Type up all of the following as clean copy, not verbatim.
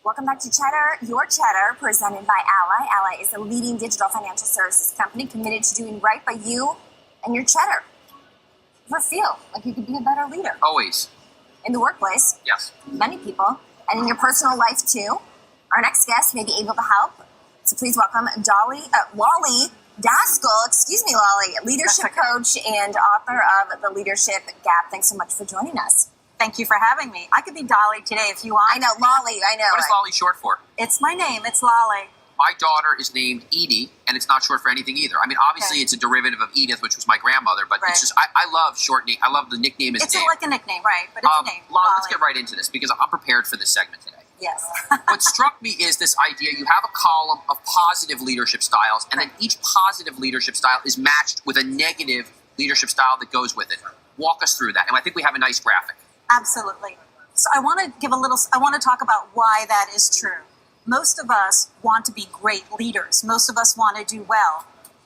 Welcome back to Cheddar, your Cheddar, presented by Ally. Ally is a leading digital financial services company committed to doing right by you and your Cheddar. Ever feel like you could be a better leader? Always. In the workplace? Yes. Many people. And in your personal life, too. Our next guest may be able to help. So please welcome Lolly Daskal, Lolly, leadership coach and author of The Leadership Gap. Thanks so much for joining us. Thank you for having me. I could be Dolly today if you want. I know, Lolly, I know. What is Lolly short for? It's my name. It's Lolly. My daughter is named Edie, and it's not short for anything either. I mean, obviously, It's a derivative of Edith, which was my grandmother, but It's just, I love short name. I love the nickname as It's a name. like a nickname, right? But it's a name. Lolly, let's get right into this, because I'm prepared for this segment today. Yes. What struck me is this idea, you have a column of positive leadership styles, and then each positive leadership style is matched with a negative leadership style that goes with it. Walk us through that, and I think we have a nice graphic. Absolutely. So I want to talk about why that is true. Most of us want to be great leaders. Most of us want to do well.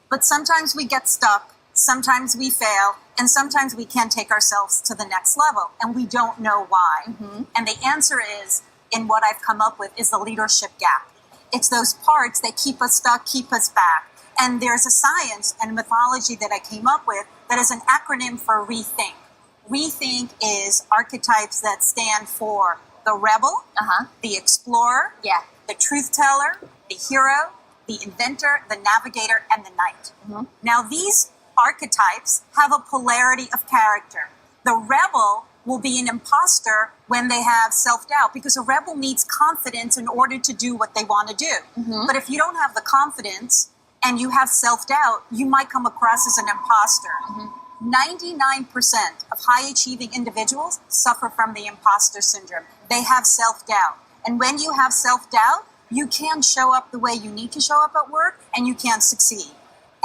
But sometimes we get stuck, sometimes we fail, and sometimes we can't take ourselves to the next level, and we don't know why. Mm-hmm. And the answer is, in what I've come up with, is the leadership gap. It's those parts that keep us stuck, keep us back. And there's a science and mythology that I came up with that is an acronym for RETHINK. RETHINK is archetypes that stand for the rebel, the explorer, the truth teller, the hero, the inventor, the navigator, and the knight. Mm-hmm. Now, these archetypes have a polarity of character. The rebel will be an imposter when they have self-doubt, because a rebel needs confidence in order to do what they want to do. Mm-hmm. But if you don't have the confidence and you have self-doubt, you might come across as an imposter. Mm-hmm. 99% of high-achieving individuals suffer from the imposter syndrome. They have self-doubt. And when you have self-doubt, you can't show up the way you need to show up at work, and you can't succeed.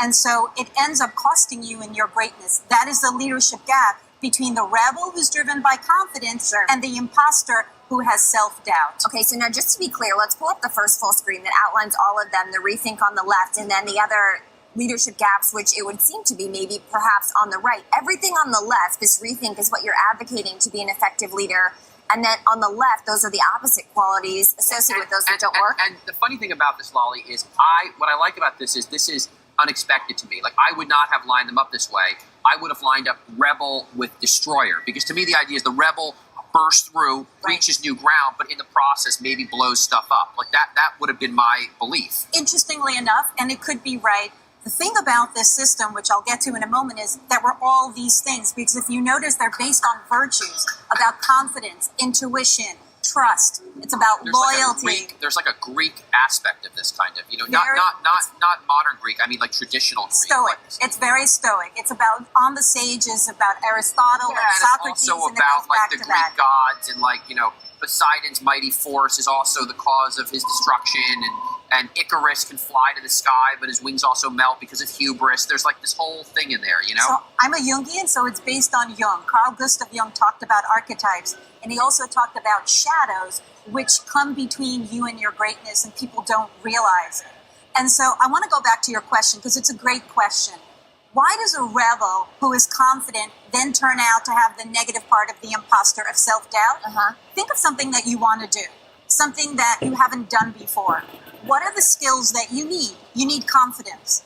And so it ends up costing you in your greatness. That is the leadership gap between the rebel who's driven by confidence and the imposter who has self-doubt. Okay, so now just to be clear, let's pull up the first full screen that outlines all of them, the RETHINK on the left, and then the other leadership gaps, which it would seem to be maybe perhaps on the right. Everything on the left, this RETHINK, is what you're advocating to be an effective leader. And then on the left, those are the opposite qualities associated with those that don't work. And the funny thing about this, Lolly, is what I like about this is unexpected to me. Like, I would not have lined them up this way. I would have lined up rebel with destroyer, because to me the idea is the rebel bursts through, reaches new ground, but in the process maybe blows stuff up. Like that would have been my belief. Interestingly enough, and it could be right, the thing about this system, which I'll get to in a moment, is that we're all these things, because if you notice, they're based on virtues, about confidence, intuition, trust. It's about loyalty. There's like a Greek aspect of this kind of, not modern Greek. I mean, like traditional Greek. Stoic. It's very stoic. It's about on the sages, about Aristotle and Socrates, it's also and about it goes like back the to Greek that. gods, and Poseidon's mighty force is also the cause of his destruction, and Icarus can fly to the sky, but his wings also melt because of hubris. There's like this whole thing in there, So I'm a Jungian, so it's based on Jung. Carl Gustav Jung talked about archetypes, and he also talked about shadows, which come between you and your greatness, and people don't realize it. And so I want to go back to your question, because it's a great question. Why does a rebel who is confident then turn out to have the negative part of the imposter of self-doubt? Think of something that you want to do, something that you haven't done before. What are the skills that you need? You need confidence.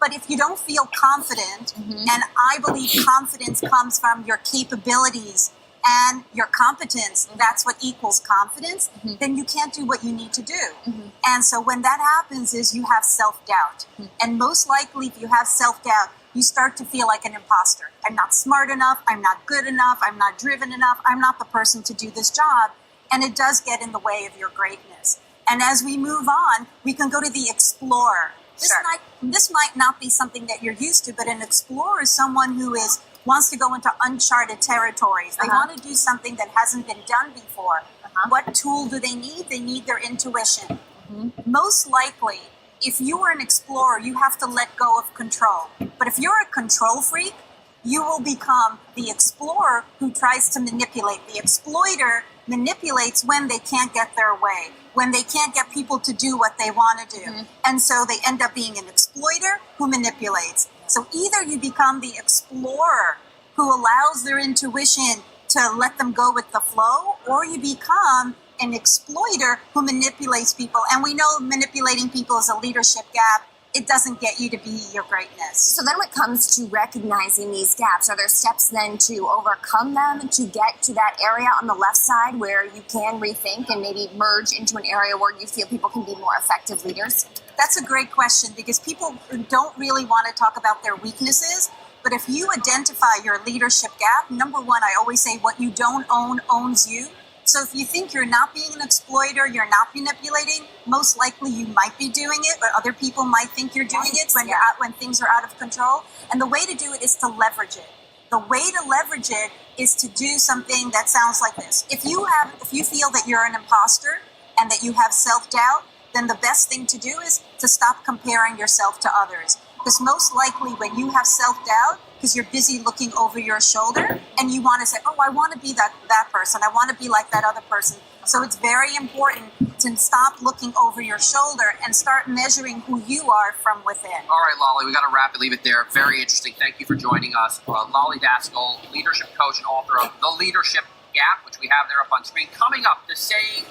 But if you don't feel confident, and I believe confidence comes from your capabilities and your competence, that's what equals confidence, then you can't do what you need to do. And so when that happens is you have self-doubt. And most likely if you have self-doubt, you start to feel like an imposter. I'm not smart enough, I'm not good enough, I'm not driven enough, I'm not the person to do this job. And it does get in the way of your greatness. And as we move on, we can go to the explorer. This might not be something that you're used to, but an explorer is someone who wants to go into uncharted territories. They want to do something that hasn't been done before. What tool do they need? They need their intuition. Most likely, if you are an explorer, you have to let go of control. But if you're a control freak, you will become the explorer who tries to manipulate. The exploiter manipulates when they can't get their way, when they can't get people to do what they want to do. And so they end up being an exploiter who manipulates. So either you become the explorer who allows their intuition to let them go with the flow, or you become an exploiter who manipulates people. And we know manipulating people is a leadership gap. It doesn't get you to be your greatness. So then when it comes to recognizing these gaps, are there steps then to overcome them to get to that area on the left side where you can rethink and maybe merge into an area where you feel people can be more effective leaders? That's a great question because people don't really want to talk about their weaknesses. But if you identify your leadership gap, number one, I always say what you don't own owns you. So if you think you're not being an exploiter, you're not manipulating, most likely you might be doing it, but other people might think you're doing it when things are out of control. And the way to do it is to leverage it. The way to leverage it is to do something that sounds like this. If you feel that you're an imposter and that you have self-doubt, then the best thing to do is to stop comparing yourself to others. Because most likely when you have self-doubt, because you're busy looking over your shoulder and you want to say, oh, I want to be that person. I want to be like that other person. So it's very important to stop looking over your shoulder and start measuring who you are from within. All right, Lolly, we got to wrap it, leave it there. Very interesting. Thank you for joining us. Lolly Daskal, leadership coach and author of The Leadership Gap, which we have there up on screen. Coming up, the saying